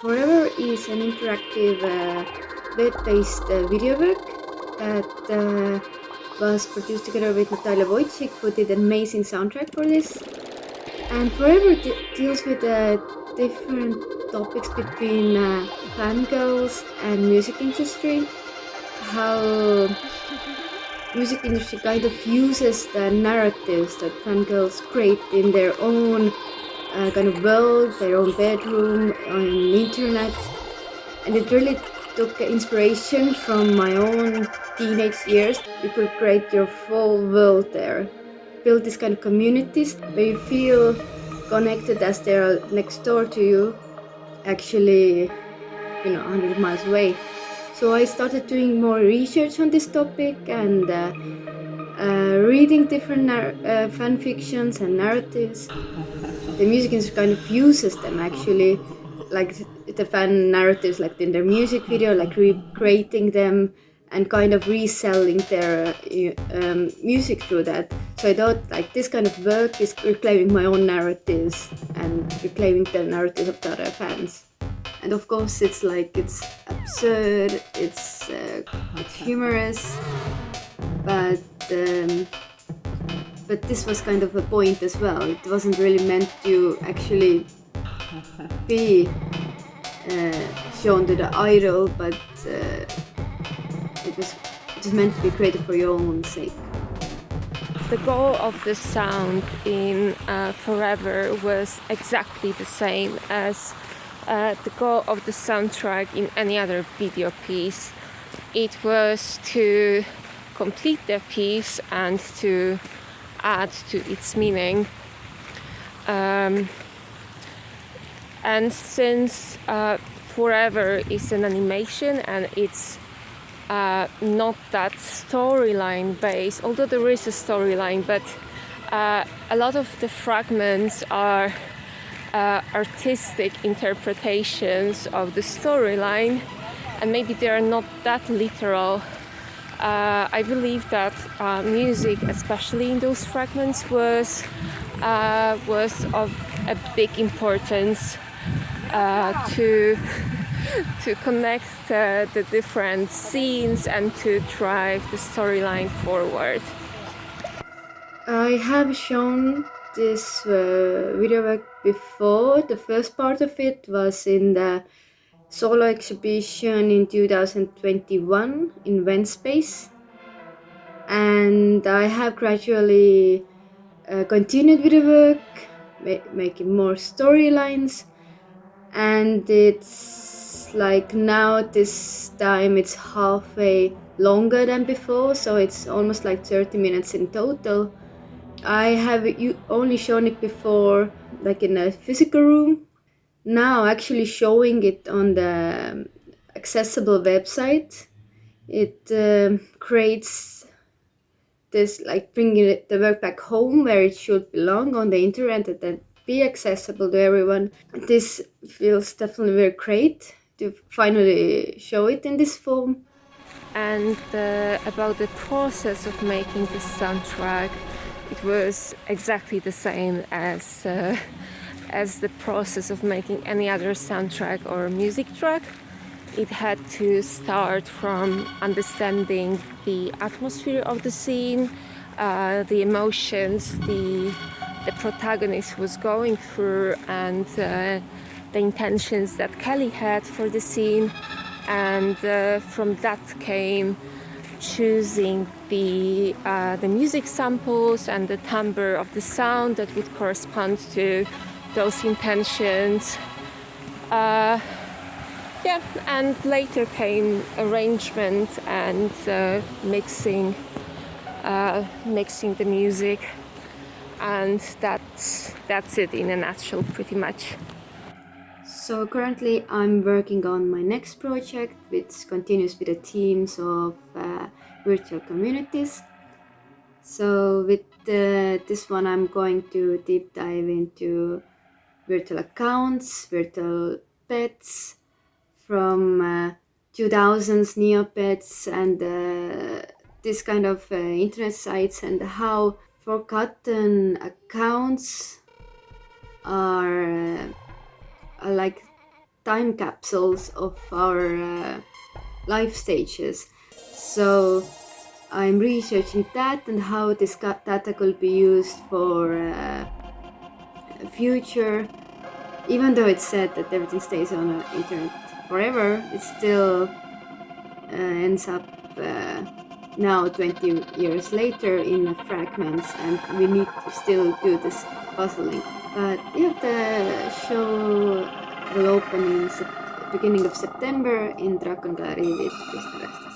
Forever is an interactive web-based video work that was produced together with Natalia Wójcik, who did an amazing soundtrack for this. And Forever deals with different topics between fangirls and music industry, how music industry kind of uses the narratives that fangirls create in their own kind of world, their own bedroom, on the internet. And it really took inspiration from my own teenage years. You could create your full world there. Build this kind of communities where you feel connected as they're next door to you, actually, 100 miles away. So I started doing more research on this topic and reading different fan fictions and narratives. The music industry kind of uses them actually, like the fan narratives, like in their music video, like recreating them and kind of reselling their music through that. So I thought like this kind of work is reclaiming my own narratives and reclaiming the narratives of the other fans. And of course it's absurd, it's humorous, but this was kind of a point as well. It wasn't really meant to actually be shown to the idol, but it was meant to be created for your own sake. The goal of the sound in Forever was exactly the same as the goal of the soundtrack in any other video piece. It was to complete the piece and to add to its meaning. And since Forever is an animation and it's not that storyline based, although there is a storyline, but a lot of the fragments are artistic interpretations of the storyline, and maybe they are not that literal. I believe that music, especially in those fragments, was of a big importance to connect the different scenes and to drive the storyline forward. I have shown this video work before. The first part of it was in the solo exhibition in 2021 in Venspace, and I have gradually continued with the work, making more storylines, and it's like now this time it's halfway longer than before, so it's almost like 30 minutes in total. I have only shown it before, like in a physical room. Now actually showing it on the accessible website, it creates this, like bringing the work back home where it should belong on the internet and then be accessible to everyone. This feels definitely very great to finally show it in this form. And about the process of making this soundtrack, it was exactly the same as the process of making any other soundtrack or music track. It had to start from understanding the atmosphere of the scene, the emotions the protagonist was going through, and the intentions that Kelli had for the scene. And from that came choosing the music samples and the timbre of the sound that would correspond to those intentions. And later came arrangement and mixing the music, and that's it in a nutshell, pretty much. So currently I'm working on my next project, which continues with the themes of virtual communities. So with this one I'm going to deep dive into virtual accounts, virtual pets from 2000s Neopets and this kind of internet sites, and how forgotten accounts are like time capsules of our life stages. So I'm researching that and how this data could be used for future. Even though it's said that everything stays on the internet forever, it still ends up now 20 years later in fragments, and we need to still do this puzzling. But yeah, the show will open in beginning of September in Dragon Gallery with Kristjan Restas.